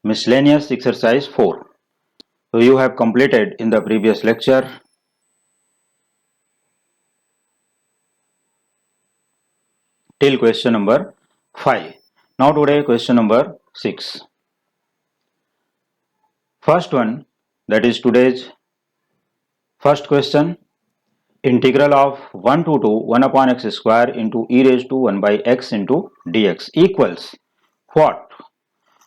Miscellaneous exercise 4. So you have completed in the previous lecture till question number 5. Now today question number 6. First one, that is today's first question. Integral of 1 to 2 1 upon x square into e raised to 1 by x into dx equals what?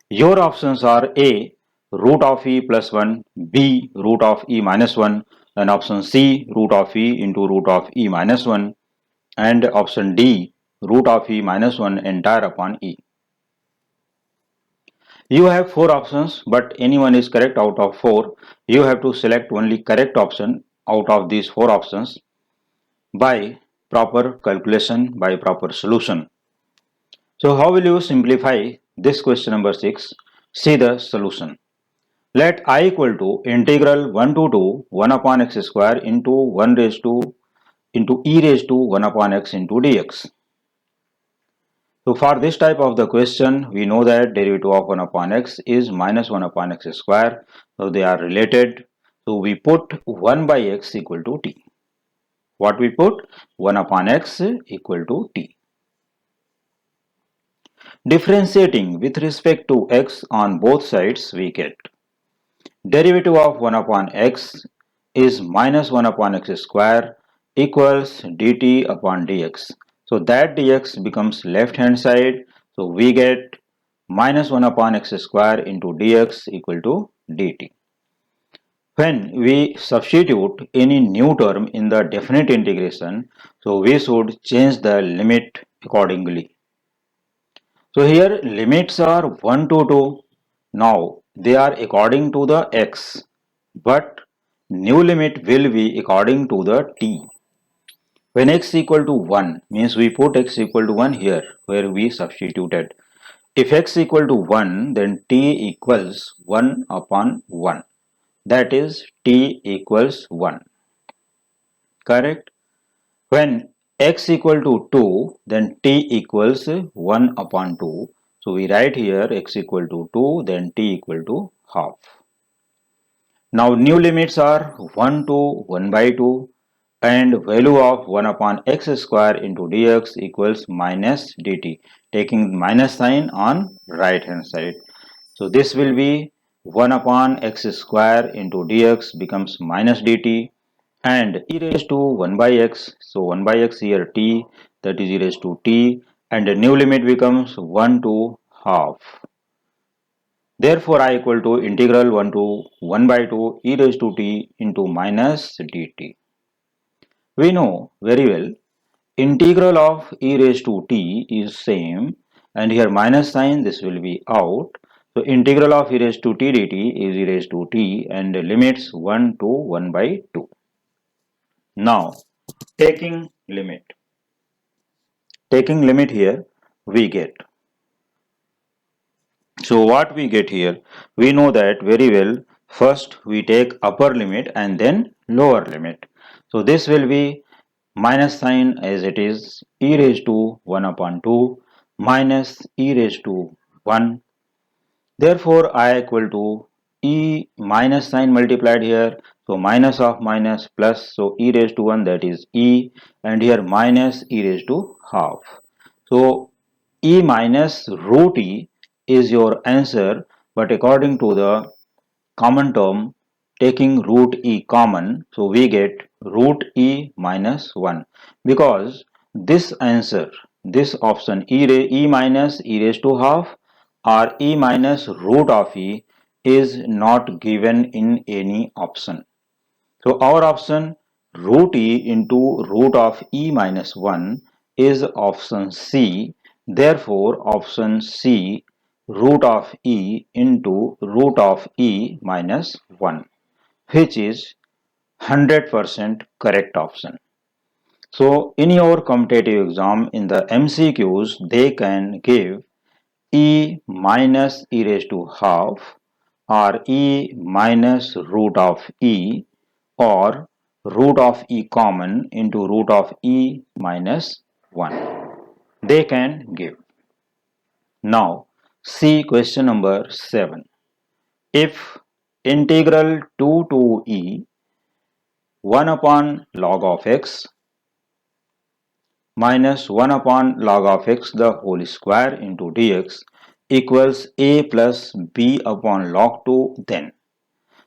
Your options are A, root of e plus 1, B, root of e minus 1, and option C, root of e into root of e minus 1, and option D, root of e minus 1 entire upon e. You have 4 options, but any one is correct out of 4. You have to select only correct option out of these 4 options by proper calculation, by proper solution. So how will you simplify this question number 6? See the solution. Let I equal to integral 1 to 2 1 upon x square into 1 raised to into e raised to 1 upon x into dx. So for this type of the question, we know that derivative of 1 upon x is minus 1 upon x square. So they are related. So we put 1 by x equal to t. What we put? 1 upon x equal to t. Differentiating with respect to x on both sides, we get derivative of 1 upon x is minus 1 upon x square equals dt upon dx. So that dx becomes left hand side. So we get minus 1 upon x square into dx equal to dt. When we substitute any new term in the definite integration, so we should change the limit accordingly. So here limits are 1 to 2. Now they are according to the x, but new limit will be according to the t. When x equal to 1 means we put x equal to 1 here where we substituted. If x equal to 1, then t equals 1 upon 1. That is t equals 1. Correct? When x equal to 2, then t equals 1 upon 2. So we write here x equal to 2, then t equal to half. Now new limits are 1 to 1 by 2 and value of 1 upon x square into dx equals minus dt, taking minus sign on right hand side. So this will be 1 upon x square into dx becomes minus dt and e raised to 1 by x. So 1 by x here t, that is e raised to t, and the new limit becomes 1 to half. Therefore I equal to integral 1 to 1 by 2 e raised to t into minus dt. We know very well integral of e raised to t is same, and here minus sign, this will be out. So integral of e raised to t dt is e raised to t and limits 1 to 1 by 2. Now taking limit. Taking limit here we get. So what we get here? We know that very well. First we take upper limit and then lower limit. So this will be minus sign as it is e raised to 1 upon 2 minus e raised to 1. Therefore I equal to e minus sign multiplied here. So minus of minus plus, so e raised to 1, that is e, and here minus e raised to half. So e minus root e is your answer, but according to the common term, taking root e common, so we get root e minus 1, because this answer, this option e minus e raised to half or e minus root of e is not given in any option. So our option root e into root of e minus 1 is option C. Therefore option C, root of e into root of e minus 1, which is 100% correct option. So in your competitive exam in the MCQs, they can give e minus e raised to half or e minus root of e or root of e common into root of e minus 1. They can give. Now see question number 7. if integral 2 to e 1 upon log of x minus 1 upon log of x the whole square into dx equals a plus b upon log 2, then.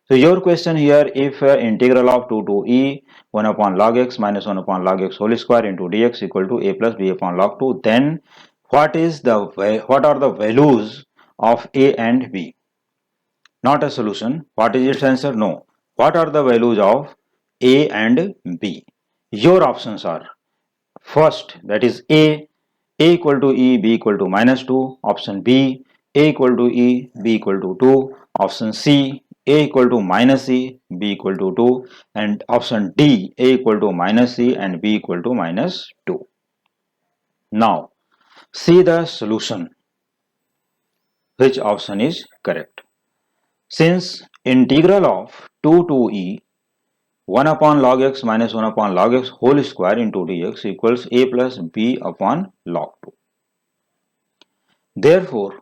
So your question here, if integral of 2 to e 1 upon log x minus 1 upon log x whole square into dx equal to a plus b upon log 2, then what are the values of a and b? Not a solution. What is its answer? No. What are the values of a and b? Your options are: first, that is a equal to e, b equal to minus 2. Option B, a equal to e, b equal to 2. Option C, a equal to minus e, b equal to 2. And option D, a equal to minus e and b equal to minus 2. Now, see the solution. Which option is correct? Since integral of 2 to e 1 upon log x minus 1 upon log x whole square into dx equals a plus b upon log 2. Therefore,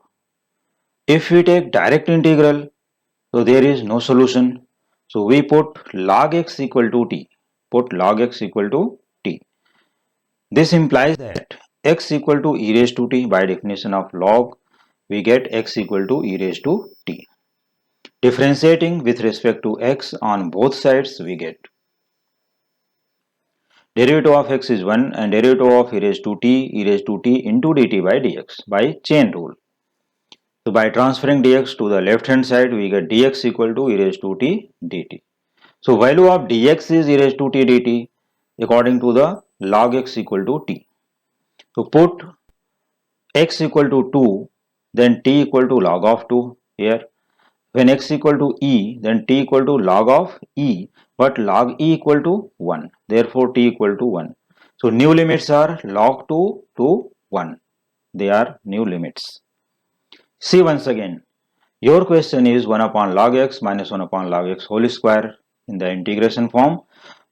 if we take direct integral, so there is no solution. So we put log x equal to t. Put log x equal to t. This implies that x equal to e raised to t. By definition of log, we get x equal to e raised to t. Differentiating with respect to x on both sides, we get derivative of x is 1 and derivative of e raised to t into dt by dx by chain rule. So by transferring dx to the left hand side, we get dx equal to e raised to t dt. So value of dx is e raised to t dt according to the log x equal to t. So put x equal to 2, then t equal to log of 2 here. When x equal to e, then t equal to log of e, but log e equal to 1. Therefore, t equal to 1. So, new limits are log 2 to 1. They are new limits. See once again, your question is 1 upon log x minus 1 upon log x whole square in the integration form.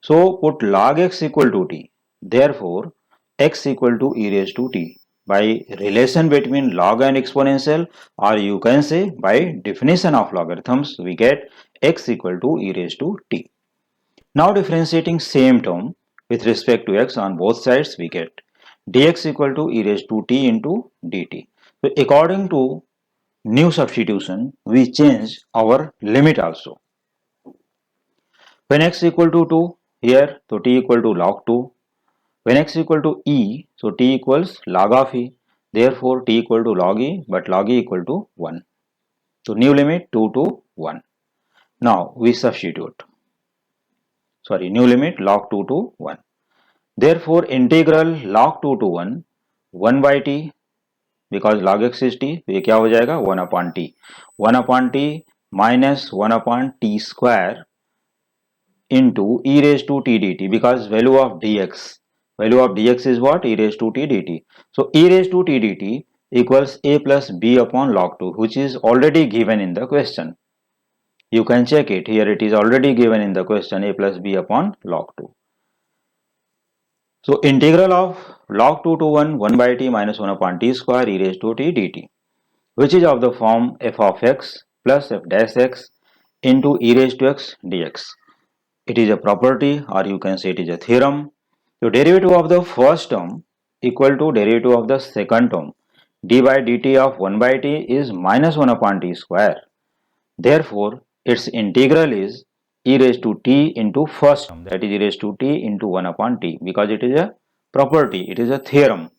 So, put log x equal to t. Therefore, x equal to e raised to t. By relation between log and exponential, or you can say by definition of logarithms, we get x equal to e raised to t. Now differentiating same term with respect to x on both sides, we get dx equal to e raised to t into dt. So according to new substitution, we change our limit also. When x equal to 2, here, so t equal to log 2. When x equal to e, so t equals log of e. Therefore, t equal to log e, but log e equal to 1. So, new limit 2 to 1. Now, we substitute. Sorry, new limit log 2 to 1. Therefore, integral log 2 to 1, 1 by t, because log x is t, तो ये क्या हो जाएगा 1 upon t. 1 upon t minus 1 upon t square into e raised to t dt, because value of dx is what? E raised to t dt. So e raised to t dt equals a plus b upon log 2, which is already given in the question. You can check it. Here it is already given in the question, a plus b upon log 2. So integral of log 2 to 1, 1 by t minus 1 upon t square e raised to t dt, which is of the form f of x plus f dash x into e raised to x dx. It is a property, or you can say it is a theorem. So derivative of the first term equal to derivative of the second term. D by dt of 1 by t is minus 1 upon t square. Therefore, its integral is e raised to t into first term, that is e raised to t into 1 upon t, because it is a property, it is a theorem.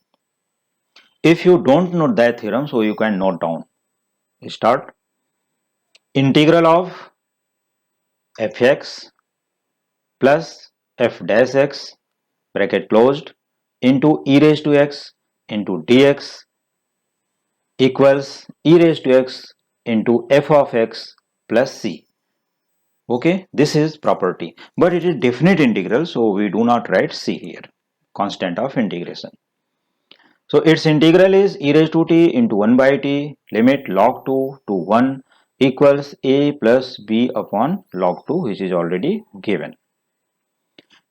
If you don't know that theorem, so you can note down. Start. Integral of fx plus f dash x bracket closed into e raised to x into dx equals e raised to x into f of x plus c. Okay, this is property, but it is definite integral, so we do not write c here, constant of integration. So its integral is e raised to t into 1 by t limit log 2 to 1 equals a plus b upon log 2, which is already given.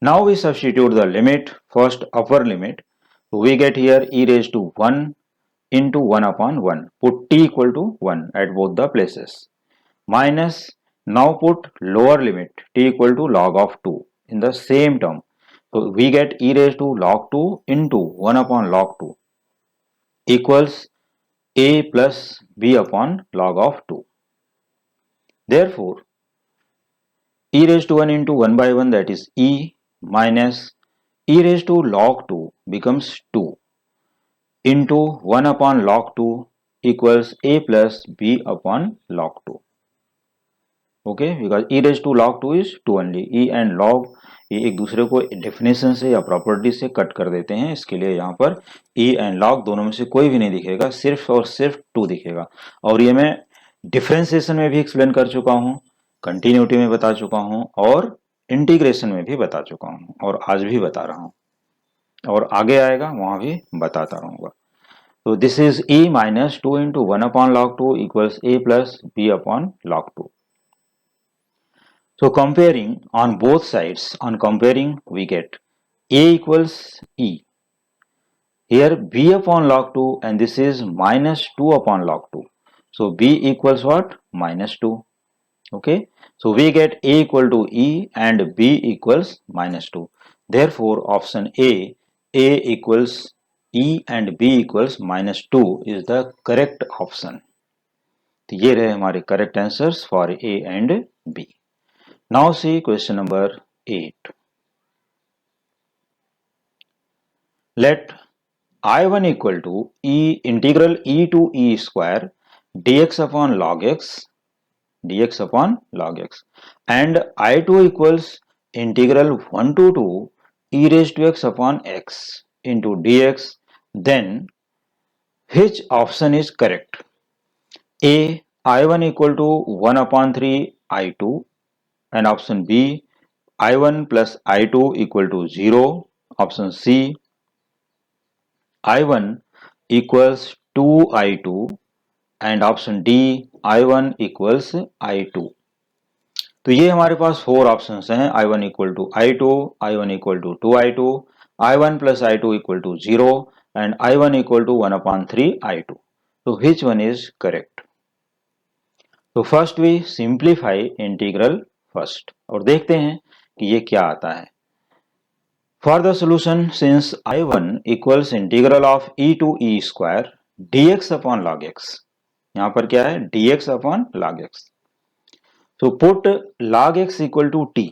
Now we substitute the limit, first upper limit. We get here e raised to 1 into 1 upon 1. Put t equal to 1 at both the places. minus, now put lower limit t equal to log of 2 in the same term. So we get e raised to log 2 into 1 upon log 2 equals a plus b upon log of 2. Therefore, e raised to 1 into 1 by 1, that is e, minus e raised to log 2 becomes 2 into 1 upon log 2 equals a plus b upon log 2. Okay, because e raised to log 2 is 2 only. e and log ये एक दूसरे को definition से या property से cut कर देते हैं, इसके लिए यहाँ पर e एंड log दोनों में से कोई भी नहीं दिखेगा, सिर्फ और सिर्फ 2 दिखेगा. और ये मैं डिफरेंशिएशन में भी एक्सप्लेन कर चुका हूँ, कंटिन्यूटी में बता चुका हूँ और इंटीग्रेशन में भी बता चुका हूँ और आज भी बता रहा हूँ और आगे आएगा वहां भी बताता रहूंगा. तो this is e minus 2 into 1 upon log 2 equals a plus b upon log 2. So comparing on both sides, on comparing we get a equals e. Here b upon log 2 and this is minus 2 upon log 2. So b equals what? Minus 2. Okay. So we get a equal to e and b equals minus 2. Therefore option A equals e and b equals minus 2 is the correct option. तो ये रहे हमारे correct answers for A and B. Now see question number 8. Let I1 equal to e integral e to e square dx upon log x and I2 equals integral 1 to 2 e raised to x upon x into dx, then which option is correct? A, I1 equal to 1 upon 3 I2 and option B, I1 plus I2 equal to 0. Option C, I1 equals 2 I2 and option D, I1 equals I2. तो ये हमारे पास 4 options हैं. I1 equal to I2, I1 equal to 2 I2, I1 plus I2 equal to 0 and I1 equal to 1 upon 3 I2. So which one is correct? तो first we simplify integral first और देखते हैं कि ये क्या आता है. For the solution since I1 equals integral of e to e square dx upon log x, यहां पर क्या है dx upon log x. So put log x equal to t.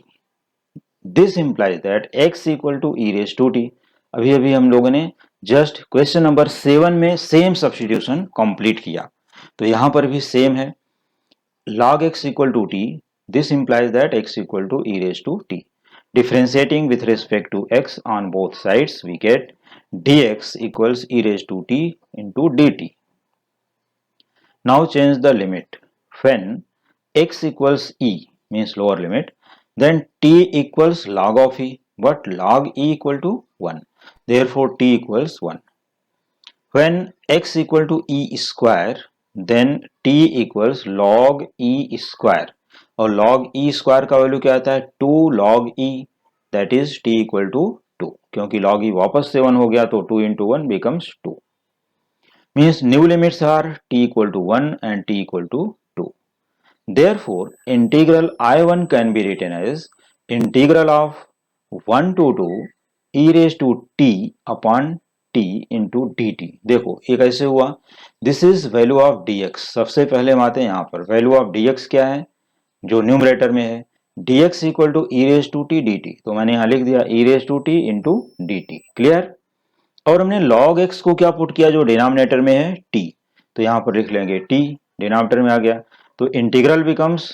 This implies that x equal to e raised to t. अभी अभी हम लोगों ने just question number 7 में सेम सब्स्टिट्यूशन कंप्लीट किया, तो यहां पर भी सेम है. Log x equal to t, this implies that x equal to e raised to t. Differentiating with respect to x on both sides, we get dx equals e raised to t into dt. Now change the limit. When x equals e, means lower limit, then t equals log of e, but log e equal to 1. Therefore t equals 1. When x equal to e square, then t equals log e square और log e square का value क्या आता है 2 log e, that is t equal to 2. क्योंकि log e वापस से 1 हो गया तो 2 into 1 becomes 2. Means new limits are t equal to 1 and t equal to 2. Therefore integral I1 can be written as integral of 1 to 2 e raised to t upon t into dt. देखो ये कैसे हुआ, this is value of dx. सबसे पहले हम आते हैं यहाँ पर, वैल्यू ऑफ dx क्या है जो न्यूमरेटर में है, dx equal to e raise to t dt. तो मैंने यहाँ लिख दिया e raise to t into dt. Clear. और हमने log x को क्या पुट किया जो डिनोमिनेटर में है t, तो यहाँ पर लिख लेंगे t, डिनोमिनेटर में आ गया. तो इंटीग्रल बिकम्स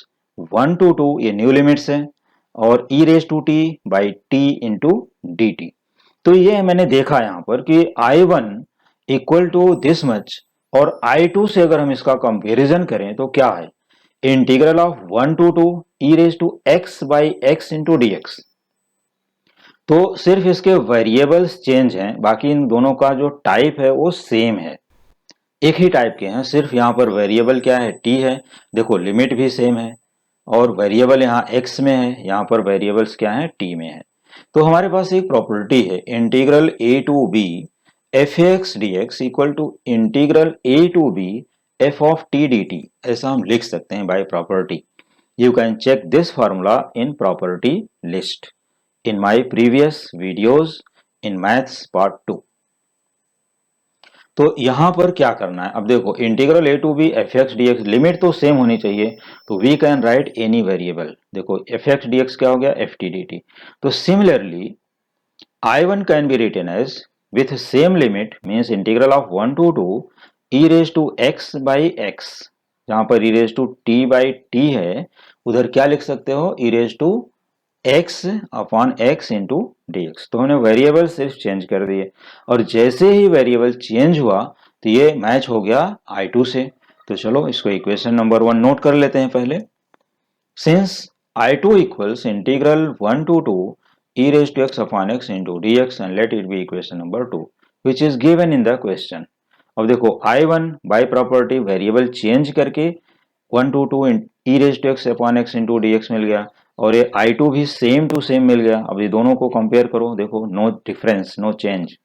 1 to 2, ये न्यू लिमिट्स है, और e raise to t by t into d t. तो ये मैंने देखा यहाँ पर कि I1 equal to this much और I2 से अगर हम इसका कंपैरिजन करें तो क्या है integral of 1 to 2 e raise to x by x into d x. तो सिर्फ इसके वेरिएबल्स चेंज हैं, बाकी इन दोनों का जो टाइप है वो सेम है, एक ही टाइप के हैं. सिर्फ यहाँ पर वेरिएबल क्या है t है. देखो लिमिट भी सेम है और वेरिएबल यहाँ x में है, यहाँ पर वेरिएबल्स क्या है t में है. तो हमारे पास एक प्रॉपर्टी है integral a to b f x d x equal to integral a to b f of t dt, ऐसा हम लिख सकते हैं by property. You can check this formula in property list in my previous videos in maths part 2. तो यहां पर क्या करना है, अब देखो integral a to b f x d x, limit तो सेम होनी चाहिए, तो we can write any variable. देखो एफ एक्स डी एक्स क्या हो गया, एफ टी डी टी. तो similarly I1 can be written as with same limit means integral of 1 to 2 e raised to x by x. जहां पर e raised to t by t है, उधर क्या लिख सकते हो, e raised to x upon x into dx. तो हमने वेरिएबल सिर्फ चेंज कर दिए, और जैसे ही वेरिएबल चेंज हुआ तो ये मैच हो गया I2 से. तो चलो इसको इक्वेशन नंबर 1 नोट कर लेते हैं पहले. Since I2 equals integral 1 to 2 e raised to x upon x into dx and let it be equation number 2 which is given in the question. अब देखो I1 by property variable change करके 1 to 2 e raised to x upon x into dx मिल गया, और ये I2 भी same to same मिल गया. अब ये दोनों को कंपेयर करो, देखो no difference, no change.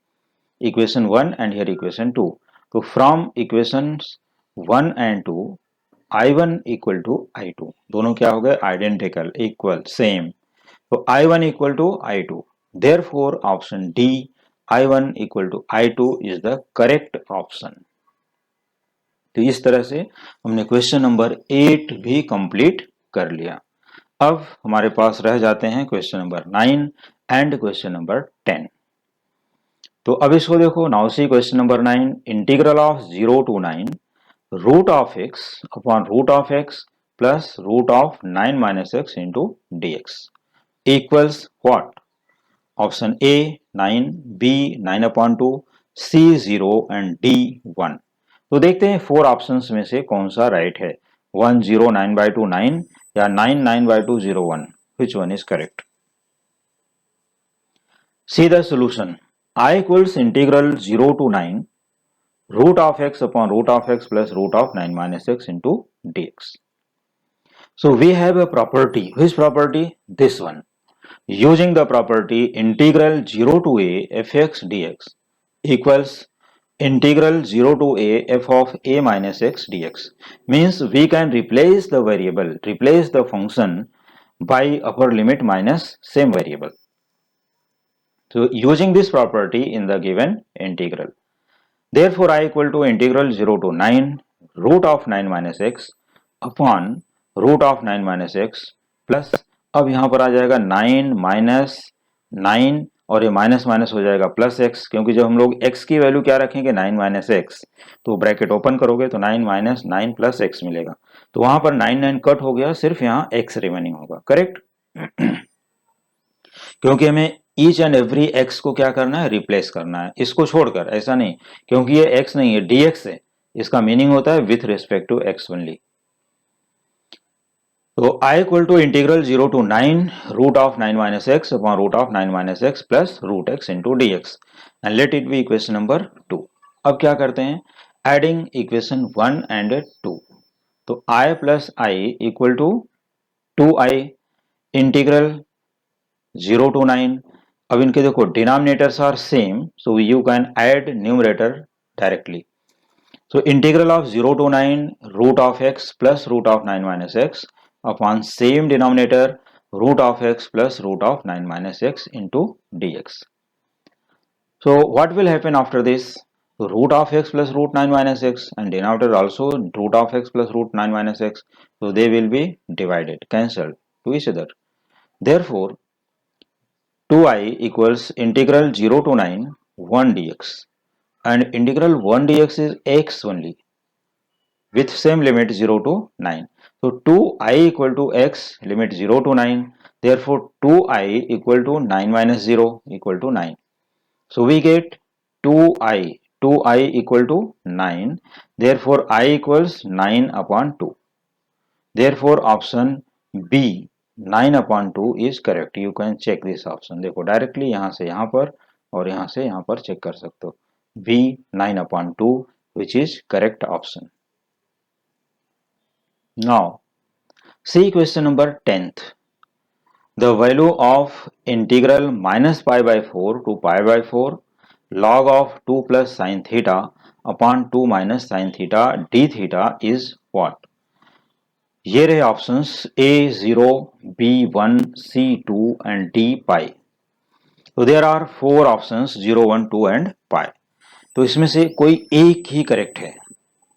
Equation 1 and here equation 2. तो from equations 1 and 2 I1 equal to I2, दोनों क्या हो गए, आइडेंटिकल, इक्वल, सेम. तो I1 equal to I2, therefore option D I1 equal to I2 is the correct option. तो इस तरह से हमने क्वेश्चन नंबर 8 भी कंप्लीट कर लिया. अब हमारे पास रह जाते हैं question number 9 and question number 10. तो अब इसको देखो, now see question number 9, integral of 0 to 9 root of x upon root of x plus root of 9 minus x into dx equals what? Option A 9, B 9 upon 2, C 0 and D 1. तो देखते हैं 4 options में से कौन सा right है, 1 0 9 by 2 9 या 9 9 by 2 0 1. Which one is correct? See the solution. I equals integral 0 to 9 root of x upon root of x plus root of 9 minus x into dx. So we have a property. Which property? This one. Using the property integral 0 to a fx dx equals integral 0 to a f of a minus x dx. Means we can replace the variable, replace the function by upper limit minus same variable. So using this property in the given integral. Therefore, I equal to integral 0 to 9 root of 9 minus x upon root of 9 minus x plus, अब यहाँ पर आ जाएगा 9 minus 9 और ये minus minus हो जाएगा plus x, क्योंकि जब हम लोग x की वैल्यू क्या रखेंगे, 9 माइनस एक्स, तो ब्रैकेट ओपन करोगे तो 9 माइनस 9 प्लस एक्स मिलेगा. तो वहां पर 9 9 कट हो गया, सिर्फ यहाँ x रिमेनिंग होगा. करेक्ट. क्योंकि हमें ईच एंड एवरी एक्स को क्या करना है, रिप्लेस करना है, इसको छोड़कर. ऐसा नहीं, क्योंकि ये एक्स नहीं है, dx है, इसका मीनिंग होता है with respect to x only. तो I equal to integral 0 to 9 root of 9 minus x upon root of 9 minus x plus root x into d x and let it be equation number 2. अब क्या करते हैं, adding equation 1 and 2. तो I plus I equal to 2i integral 0 to 9. अब इनके देखो denominators are same, so you can add numerator directly. So integral of 0 to 9 root of x plus root of 9 minus x upon same denominator root of x plus root of 9 minus x into dx. So what will happen after this? So root of x plus root 9 minus x and denominator also root of x plus root 9 minus x. So they will be divided, cancelled to each other. Therefore 2i equals integral 0 to 9 1 dx and integral 1 dx is x only with same limit 0 to 9. So 2i equal to x limit 0 to 9. Therefore 2i equal to 9 minus 0 equal to 9. So we get 2i equal to 9. Therefore I equals 9 upon 2. Therefore option B 9 upon 2 is correct. You can check this option. देखो directly यहाँ से यहाँ पर और यहाँ से यहाँ पर चेक कर सकते हो. B 9 upon 2 which is correct option. Now see question number 10th. The value of integral minus pi by 4 to pi by 4 log of 2 plus sin theta upon 2 minus sine theta d theta is what? ये रहे options A0, B1, C2 and D pi. तो there are 4 options 0, 1, 2 and pi. तो इसमें से कोई एक ही correct है,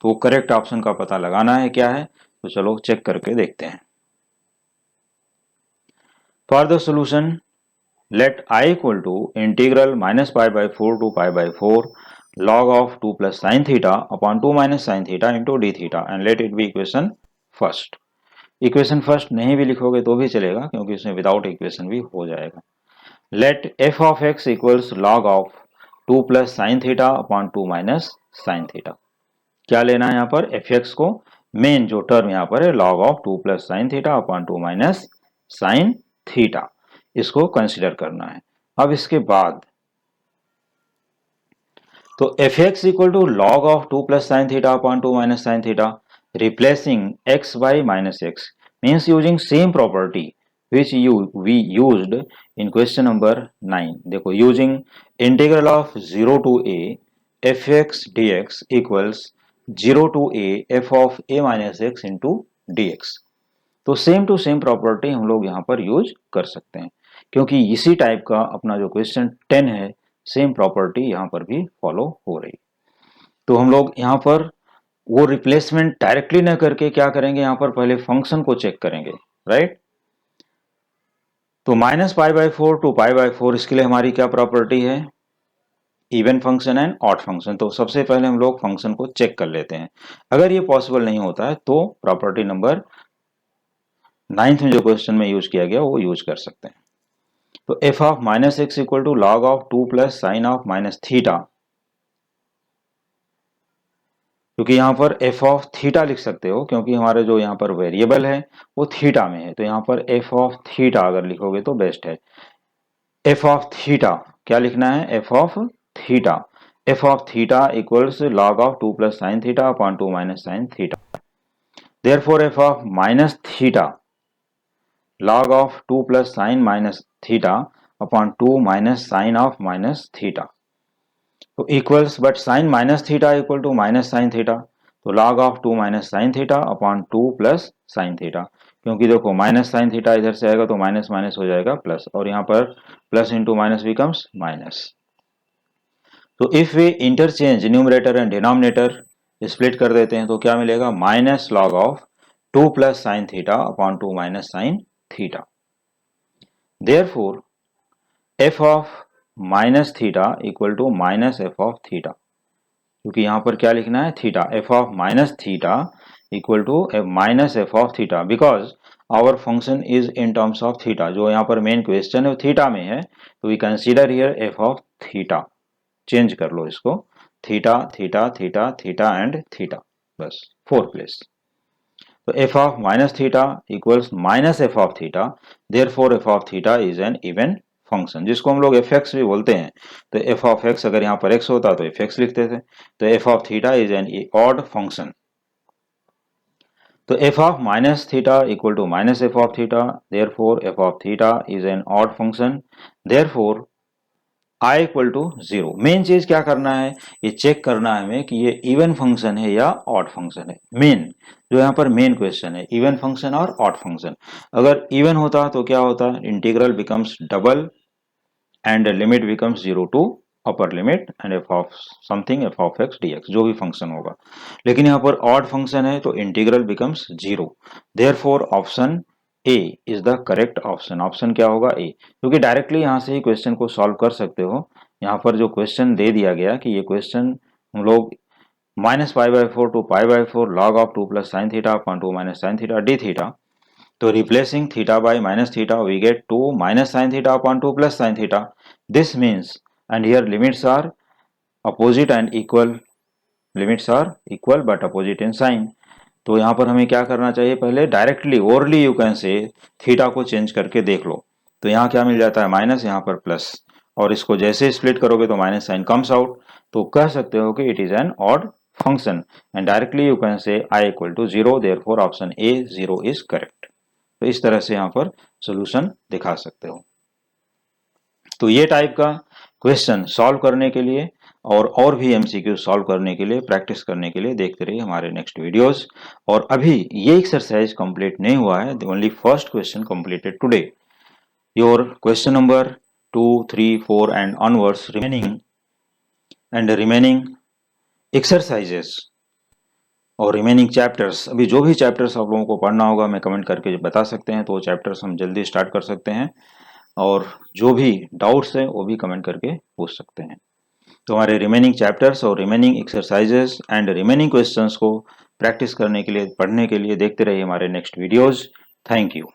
तो करेक्ट ऑप्शन का पता लगाना है क्या है, तो चलो चेक करके देखते हैं। For the solution let I equal to integral minus pi by 4 to pi by 4 log of 2 plus sin theta upon 2 minus sin theta into d theta and let it be equation first। Equation first नहीं भी लिखोगे तो भी चलेगा क्योंकि इसमें without equation भी हो जाएगा। Let f of x equals log of 2 plus sin theta upon 2 minus sin theta। क्या लेना है यहाँ पर, fx को मेन जो टर्म यहाँ पर है log of 2 plus sin theta upon 2 minus sin theta, इसको कंसिडर करना है। अब इसके बाद तो fx equal to log of 2 plus sin theta upon 2 minus sin theta, replacing x by minus x means using same property which we used in question number 9। देखो using integral of 0 to a fx dx equals 0 to a f of a minus x into dx। तो same to same property हम लोग यहाँ पर use कर सकते हैं क्योंकि इसी टाइप का अपना जो क्वेश्चन 10 है सेम प्रॉपर्टी यहाँ पर भी फॉलो हो रही। तो हम लोग यहाँ पर वो रिप्लेसमेंट डायरेक्टली ना करके क्या करेंगे, यहाँ पर पहले फंक्शन को चेक करेंगे, राइट। तो minus pi by 4 to pi by 4 इसके लिए हमारी क्या प्रॉपर्टी है, even function and odd function. तो सबसे पहले हम लोग फंक्शन को चेक कर लेते हैं। अगर ये पॉसिबल नहीं होता है तो प्रॉपर्टी नंबर 9th में जो क्वेश्चन में यूज किया गया वो यूज कर सकते हैं। तो f of minus x equal to log of 2 plus sine of minus theta, क्योंकि यहां पर एफ ऑफ थीटा लिख सकते हो क्योंकि हमारे जो यहाँ पर वेरिएबल है वो थीटा में है। तो यहाँ पर एफ ऑफ थीटा अगर लिखोगे तो बेस्ट है। एफ ऑफ थीटा क्या लिखना है, F of theta, f of theta equals log of 2 plus sine theta upon 2 minus sine theta. Therefore F of minus theta log of 2 plus sin minus theta upon 2 minus sin of minus theta। तो equals but sin minus theta equal to minus sin theta, तो log of 2 minus sin theta upon 2 plus sin theta। क्योंकि देखो minus sine theta इधर से आएगा तो minus minus हो जाएगा प्लस, और यहाँ पर plus into minus becomes minus. तो if we interchange numerator and denominator split कर देते हैं तो क्या मिलेगा, minus log of 2 plus sine theta upon 2 minus sine theta. Therefore, f of minus theta equal to minus f of theta, क्योंकि यहां पर क्या लिखना है theta, f of minus theta equal to minus f of theta because our function is in terms of theta. जो यहाँ पर main question है वो थीटा में है, तो we consider here f of theta. Change कर लो इसको, theta theta theta theta and theta, बस 4 प्लेस। तो f of minus theta equals minus f of theta, therefore f of theta is an even function, जिसको हम लोग fx भी बोलते हैं। तो f of x अगर यहाँ पर x होता तो fx लिखते थे। तो f of theta is an odd function. तो f of minus theta equal to minus f of theta, therefore f of theta is an odd function, therefore i equal to 0। Main चीज क्या करना है, ये check करना है हमें कि ये इवन फंक्शन है या ऑड फंक्शन है। मेन जो यहाँ पर मेन क्वेश्चन है इवन फंक्शन और ऑड फंक्शन। अगर इवन होता तो क्या होता, integral becomes double and limit becomes 0 to upper limit and f of something f of x dx, जो भी फंक्शन होगा। लेकिन यहाँ पर ऑड फंक्शन है तो integral becomes 0। Therefore option A is the correct option. Option क्या होगा, ए, क्योंकि डायरेक्टली यहाँ से ही क्वेश्चन को सॉल्व कर सकते हो। यहाँ पर जो क्वेश्चन दे दिया गया कि ये क्वेश्चन हम लोग minus pi by 4 to pi by 4 log of 2 plus sine theta upon 2 minus sine theta d theta. तो replacing theta by minus theta we get 2 minus sine theta upon 2 plus sine theta. This means and here limits are opposite and equal, limits are equal but opposite in sign. तो यहाँ पर हमें क्या करना चाहिए, पहले directly orally you can से theta को चेंज करके देख लो। तो यहाँ क्या मिल जाता है माइनस, यहाँ पर प्लस, और इसको जैसे स्प्लिट करोगे तो माइनस साइन कम्स आउट। तो कह सकते हो कि it is an odd function and directly you can say I equal to 0, therefore option A 0 is correct. तो इस तरह से यहाँ पर सोल्यूशन दिखा सकते हो। तो ये टाइप का क्वेश्चन सॉल्व करने के लिए और भी एमसीक्यू सॉल्व करने के लिए, प्रैक्टिस करने के लिए देखते रहिए हमारे नेक्स्ट वीडियोस। और अभी ये एक्सरसाइज कंप्लीट नहीं हुआ है, only first question completed today. Your question number 2, 3, 4 and onwards remaining exercises और रिमेनिंग चैप्टर्स, अभी जो भी चैप्टर्स आप लोगों को पढ़ना होगा हमें कमेंट करके बता सकते हैं, तो वो चैप्टर्स हम जल्दी स्टार्ट कर सकते हैं। और जो भी डाउट्स है वो भी कमेंट करके पूछ सकते हैं। तो हमारे रिमेनिंग चैप्टर्स और remaining exercises and remaining questions को प्रैक्टिस करने के लिए, पढ़ने के लिए देखते रहिए हमारे नेक्स्ट वीडियोस। Thank you.